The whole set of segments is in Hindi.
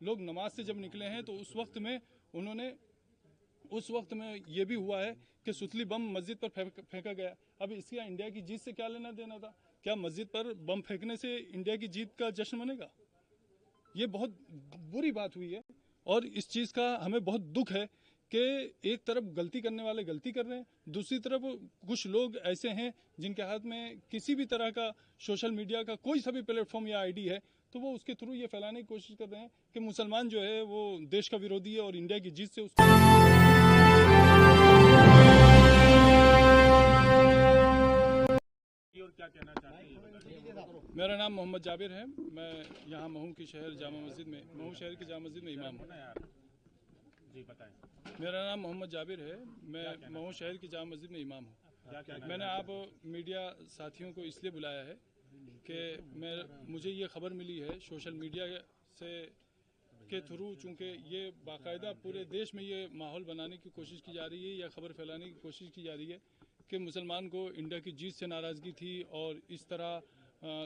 लोग नमाज से जब निकले हैं तो उस वक्त में ये भी हुआ है कि सुतली बम मस्जिद पर फेंका गया। अब इसका इंडिया की जीत से क्या लेना देना था? क्या मस्जिद पर बम फेंकने से इंडिया की जीत का जश्न मनेगा? ये बहुत बुरी बात हुई है और इस चीज़ का हमें बहुत दुख है कि एक तरफ गलती करने वाले गलती कर रहे हैं, दूसरी तरफ कुछ लोग ऐसे हैं जिनके हाथ में किसी भी तरह का सोशल मीडिया का कोई सा भी प्लेटफॉर्म या आईडी है तो वो उसके थ्रू ये फैलाने की कोशिश कर रहे हैं कि मुसलमान जो है वो देश का विरोधी है और इंडिया की जीत से उसको और क्या कहना चाहते हैं? मेरा नाम मोहम्मद जाबिर है। मैं यहाँ महू की शहर जामा मस्जिद में महू शहर की जामा मस्जिद में इमाम हूँ। जी बताएं। मेरा नाम मोहम्मद जाबिर है। मैं महू शहर की जामा मस्जिद में इमाम हूँ। मैंने आप मीडिया साथियों को इसलिए बुलाया है कि मुझे ये खबर मिली है सोशल मीडिया से के थ्रू, चूँकि ये बाकायदा पूरे देश में ये माहौल बनाने की कोशिश की जा रही है या खबर फैलाने की कोशिश की जा रही है कि मुसलमान को इंडिया की जीत से नाराज़गी थी और इस तरह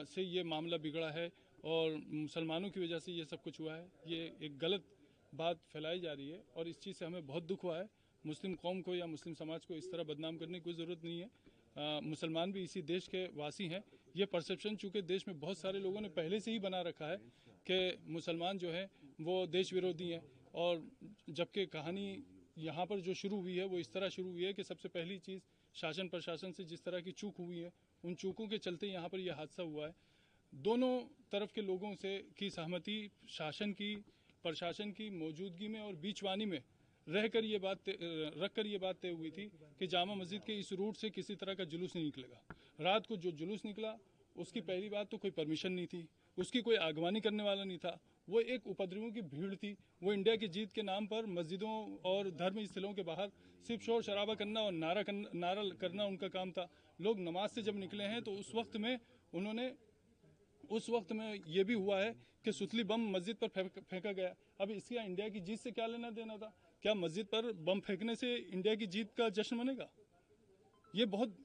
से ये मामला बिगड़ा है और मुसलमानों की वजह से ये सब कुछ हुआ है। ये एक गलत बात फैलाई जा रही है और इस चीज़ से हमें बहुत दुख हुआ है। मुस्लिम कौम को या मुस्लिम समाज को इस तरह बदनाम करने की कोई ज़रूरत नहीं है। मुसलमान भी इसी देश के वासी हैं। ये परसेप्शन चूँकि देश में बहुत सारे लोगों ने पहले से ही बना रखा है कि मुसलमान जो है वो देश विरोधी हैं, और जबकि कहानी यहाँ पर जो शुरू हुई है वो इस तरह शुरू हुई है कि सबसे पहली चीज़ शासन प्रशासन से जिस तरह की चूक हुई है उन चूकों के चलते यहाँ पर यह हादसा हुआ है। दोनों तरफ के लोगों से की सहमति, शासन की प्रशासन की मौजूदगी में और बीचवानी में रहकर ये बात रख कर ये बात तय हुई थी कि जामा मस्जिद के इस रूट से किसी तरह का जुलूस नहीं निकलेगा। रात को जो जुलूस निकला उसकी पहली बात तो कोई परमिशन नहीं थी, उसकी कोई आगवानी करने वाला नहीं था। वो एक उपद्रवियों की भीड़ थी। वो इंडिया की जीत के नाम पर मस्जिदों और धर्म स्थलों के बाहर सिर्फ शोर शराबा करना और नारा करना उनका काम था। लोग नमाज से जब निकले हैं तो उस वक्त में ये भी हुआ है कि सुतली बम मस्जिद पर फेंका गया। अब इसका इंडिया की जीत से क्या लेना देना था? क्या मस्जिद पर बम फेंकने से इंडिया की जीत का जश्न मनेगा? ये बहुत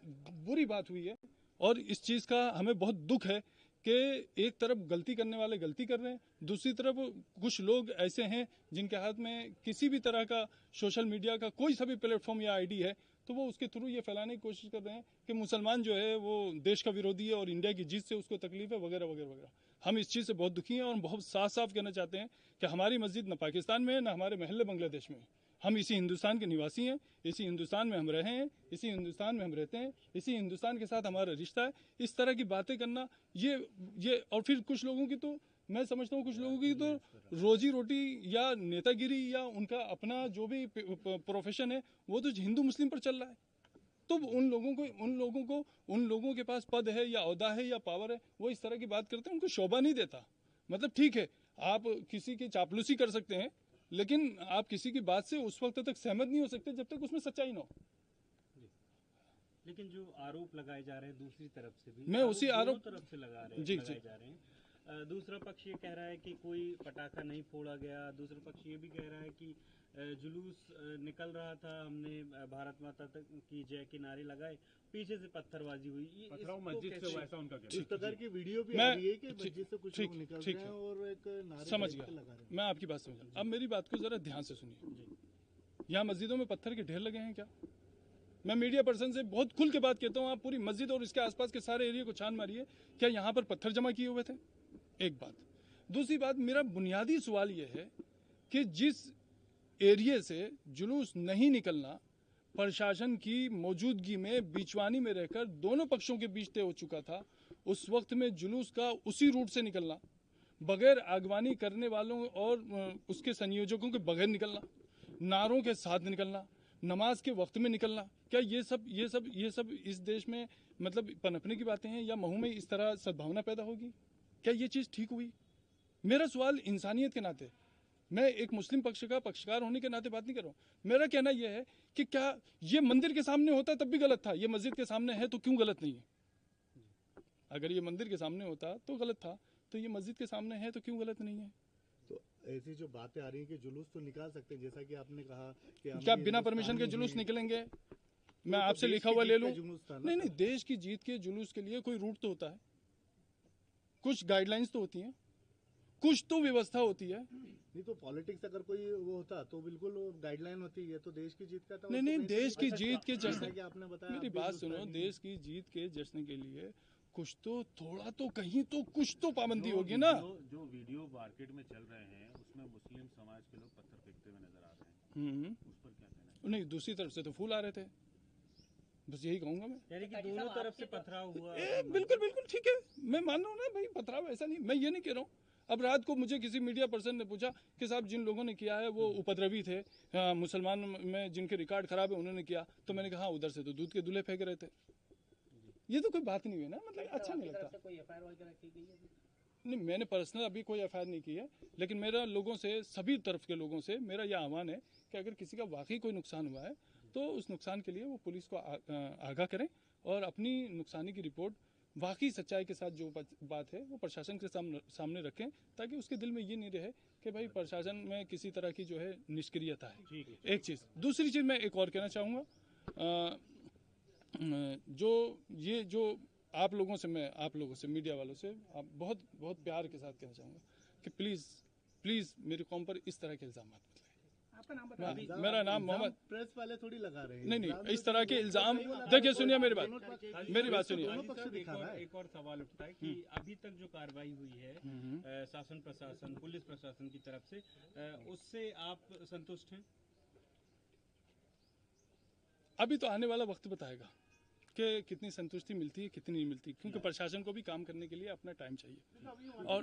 बुरी बात हुई है और इस चीज़ का हमें बहुत दुख है कि एक तरफ गलती करने वाले गलती कर रहे हैं, दूसरी तरफ कुछ लोग ऐसे हैं जिनके हाथ में किसी भी तरह का सोशल मीडिया का कोई सा भी प्लेटफॉर्म या आईडी है तो वो उसके थ्रू ये फैलाने की कोशिश कर रहे हैं कि मुसलमान जो है वो देश का विरोधी है और इंडिया की जीत से उसको तकलीफ है वगैरह वगैरह वगैरह। हम इस चीज़ से बहुत दुखी हैं और बहुत साफ साफ कहना चाहते हैं कि हमारी मस्जिद न पाकिस्तान में है न हमारे महल्ले बांग्लादेश में है। हम इसी हिंदुस्तान के निवासी हैं, इसी हिंदुस्तान में हम रहे हैं, इसी हिंदुस्तान में हम रहते हैं, इसी हिंदुस्तान के साथ हमारा रिश्ता है। इस तरह की बातें करना ये और फिर कुछ लोगों की तो मैं समझता हूँ कुछ लोगों की तो रोजी रोटी या नेतागिरी या उनका अपना जो भी प्रोफेशन है वो तो हिंदू मुस्लिम पर चल रहा है। तो उन लोगों के पास पद है या ओहदा है या पावर है, वो इस तरह की बात करते हैं, उनको शोभा नहीं देता। मतलब ठीक है, आप किसी की चापलूसी कर सकते हैं लेकिन आप किसी की बात से उस वक्त तक सहमत नहीं हो सकते जब तक उसमें सच्चाई ना हो। लेकिन जो आरोप लगाए जा रहे हैं दूसरी तरफ से भी, मैं उसी आरोप तरफ से लगाए जा रहे हैं। दूसरा पक्ष ये कह रहा है कि कोई पटाखा नहीं फोड़ा गया, दूसरा पक्ष ये भी कह रहा है कि जुलूस निकल रहा था, हमने भारत माता तक की जय के नारे लगाए, पीछे से पत्थरबाजी हुई। मस्जिद से वैसा उनका इस प्रकार की वीडियो भी आ रही है कि मस्जिद से कुछ लोग निकल रहे हैं और एक नारे समझ गया। मैं आपकी बात समझा। अब मेरी बात को जरा ध्यान से सुनिए। यहाँ मस्जिदों में पत्थर के ढेर लगे हैं क्या? मैं मीडिया पर्सन से बहुत खुल के बात कहता हूँ, आप पूरी मस्जिद और इसके आसपास के सारे एरिया को छान मारिए, क्या यहाँ पर पत्थर जमा किए हुए थे? एक बात। दूसरी बात, मेरा बुनियादी सवाल यह है कि जिस एरिया से जुलूस नहीं निकलना प्रशासन की मौजूदगी में बीचवानी में रहकर दोनों पक्षों के बीच तय हो चुका था, उस वक्त में जुलूस का उसी रूट से निकलना, बगैर आगवानी करने वालों और उसके संयोजकों के बगैर निकलना, नारों के साथ निकलना, नमाज के वक्त में निकलना, क्या ये सब इस देश में मतलब पनपने की बातें हैं या महू में इस तरह सद्भावना पैदा होगी? क्या ये चीज़ ठीक हुई? मेरा सवाल इंसानियत के नाते, मैं एक मुस्लिम पक्ष का पक्षकार होने के नाते बात नहीं कर रहा हूँ। मेरा कहना यह है कि क्या ये मंदिर के सामने होता तब भी गलत था, ये मस्जिद के सामने है तो क्यों गलत नहीं है? अगर ये मंदिर के सामने होता तो गलत था, तो ये मस्जिद के सामने है तो क्यों गलत नहीं है? तो ऐसी जो बातें आ रही हैं कि जुलूस तो निकाल सकते हैं, जैसा कि आपने कहा कि क्या बिना परमिशन के जुलूस निकलेंगे? मैं आपसे लिखा हुआ ले लूं? नहीं, देश की जीत के जुलूस के लिए कोई रूट तो होता है, कुछ गाइडलाइंस तो होती हैं, कुछ तो व्यवस्था होती है। नहीं तो पॉलिटिक्स अगर कोई वो होता तो बिल्कुल गाइडलाइन होती है, तो देश की जीत का था। नहीं, देश की जीत के जश्न, कि आपने बताया, मेरी बात सुनो, देश की जीत के जश्न के लिए कुछ तो, थोड़ा तो, कहीं तो कुछ तो पाबंदी होगी ना। जो वीडियो मार्केट में चल रहे हैं उसमें मुस्लिम समाज के लोग पत्थर फेंकते हुए नजर आ रहे हैं, उस पर क्या कहना है? नहीं, दूसरी तरफ से तो फूल आ रहे थे, बस यही कहूंगा मैं। यानी कि दोनों तरफ से पथराव हुआ। बिल्कुल बिल्कुल ठीक है, मैं मान रहा हूँ ना भाई, पथराव ऐसा नहीं, मैं ये नहीं कह रहा हूँ। अब रात को मुझे किसी मीडिया पर्सन ने पूछा कि साहब जिन लोगों ने किया है वो उपद्रवी थे, मुसलमान में जिनके रिकॉर्ड खराब है उन्होंने किया, तो मैंने कहा हाँ, उधर से तो दूध के दूल्हे फेंक रहे थे। ये तो कोई बात नहीं हुई ना, मतलब अच्छा नहीं लगता। कोई एफआईआर वगैरह की गई है? नहीं, मैंने पर्सनल अभी कोई एफआईआर नहीं की है, लेकिन मेरा लोगों से, सभी तरफ के लोगों से मेरा यह आह्वान है कि अगर किसी का वाकई कोई नुकसान हुआ है तो उस नुकसान के लिए वो पुलिस को आगाह करें और अपनी नुकसानी की रिपोर्ट वाकई सच्चाई के साथ जो बात है वो प्रशासन के सामने रखें, ताकि उसके दिल में ये नहीं रहे कि भाई प्रशासन में किसी तरह की जो है निष्क्रियता है। एक चीज़, दूसरी चीज़ मैं एक और कहना चाहूँगा, जो आप लोगों से मीडिया वालों से आप बहुत बहुत प्यार के साथ कहना चाहूँगा कि प्लीज़ मेरी कौम पर इस तरह के इल्ज़ाम मत लगाइए। आपका नाम बताइए। मेरा नाम मोहम्मद। प्रेस वाले थोड़ी लगा रहे हैं। नहीं, इस तरह के इल्ज़ाम, देखिए सुनिए मेरी बात सुनिए। एक और सवाल उठता है कि अभी तक जो कार्रवाई हुई है शासन प्रशासन, पुलिस प्रशासन की तरफ से, उससे आप संतुष्ट हैं? अभी तो आने वाला वक्त बताएगा कि कितनी संतुष्टि मिलती है, कितनी नहीं मिलती, क्योंकि प्रशासन को भी काम करने के लिए अपना टाइम चाहिए और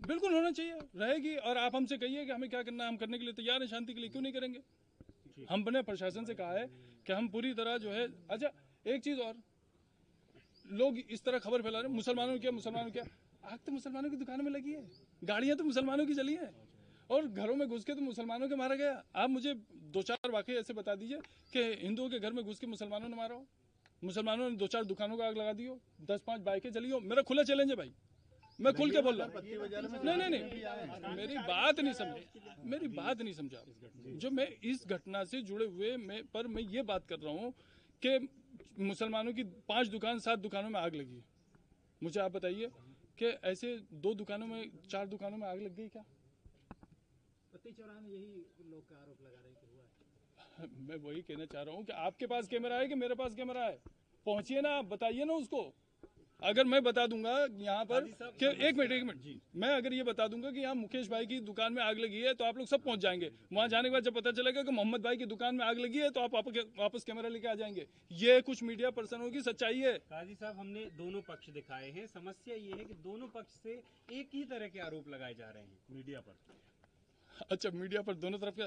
बिल्कुल होना चाहिए, रहेगी। और आप हमसे कहिए कि हमें क्या करना है, हम करने के लिए तैयार हैं, शांति के लिए क्यों नहीं करेंगे। हमने प्रशासन से कहा है कि हम पूरी तरह जो है। अच्छा, एक चीज़ और, लोग इस तरह खबर फैला रहे हैं मुसलमानों ने किया, आग तो मुसलमानों की दुकानों में लगी है, गाड़ियाँ तो मुसलमानों की चली हैं और घरों में घुस के तो मुसलमानों के मारा गया। आप मुझे 2-4 वाकई ऐसे बता दीजिए कि हिंदुओं के घर में घुस के मुसलमानों ने मारा हो, मुसलमानों ने 2-4 दुकानों को आग लगा दी हो, 10-5 बाइकें जली हो। मेरा खुला चैलेंज है भाई, मैं खुल के बोल रहा हूँ। नहीं, मेरी बात नहीं समझा। जो मैं इस घटना से जुड़े हुए मैं ये बात कर रहा हूँ कि मुसलमानों की 5 दुकान 7 दुकानों में आग लगी है। मुझे आप बताइए कि ऐसे 2 दुकानों में 4 दुकानों में आग लग गई क्या? चौराहे में यही लोग का आरोप लगा रहे हैं कि हुआ है। मैं वही कहना चाह रहा हूँ कि आपके पास कैमरा है कि मेरे पास कैमरा है, पहुंचिए ना, आप बताइए ना उसको। अगर मैं बता दूंगा यहाँ पर कि एक मिनट मैं अगर ये बता दूंगा कि यहाँ मुकेश भाई की दुकान में आग लगी है तो आप लोग सब पहुंच जाएंगे। वहां जाने के बाद जब पता चलेगा कि मोहम्मद भाई की दुकान में आग लगी है तो आप वापस कैमरा लेके आ जाएंगे। ये कुछ मीडिया पर्सनों की सच्चाई है। काजी साहब, हमने दोनों पक्ष दिखाए हैं, समस्या ये है कि दोनों पक्ष से एक ही तरह के आरोप लगाए जा रहे हैं मीडिया पर। अच्छा, मीडिया पर दोनों तरफ का?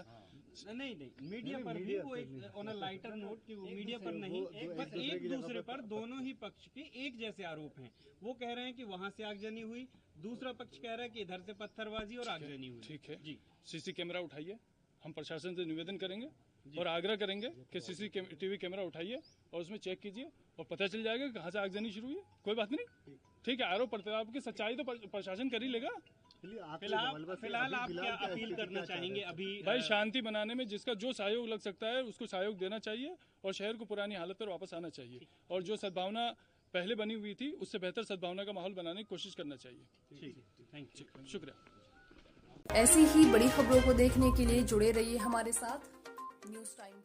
नहीं, मीडिया पर भी वो एक ऑन अ लाइटर नोट कि वो मीडिया पर नहीं, बस एक दूसरे पर दोनों ही पक्ष के एक जैसे आरोप हैं। वो कह रहे हैं कि वहां से आगजनी हुई, दूसरा पक्ष कह रहा है कि इधर से पत्थरबाजी और आगजनी हुई। ठीक है जी, सीसी कैमरा उठाइए, हम प्रशासन से निवेदन करेंगे और आग्रह करेंगे कि सीसीटीवी कैमरा उठाइए और उसमें चेक कीजिए और पता चल जाएगा कहाँ से आगजनी शुरू हुई। कोई बात नहीं, ठीक है। आरोप प्रत्यारोप की सच्चाई तो प्रशासन कर ही लेगा। फिलहाल आप क्या अपील करना चाहेंगे? अभी भाई, शांति बनाने में जिसका जो सहयोग लग सकता है उसको सहयोग देना चाहिए और शहर को पुरानी हालत पर वापस आना चाहिए और जो सद्भावना पहले बनी हुई थी उससे बेहतर सद्भावना का माहौल बनाने की कोशिश करना चाहिए। ठीक, थैंक यू, शुक्रिया। ऐसी ही बड़ी खबरों को देखने के लिए जुड़े रहिए हमारे साथ न्यूज़ टाइम।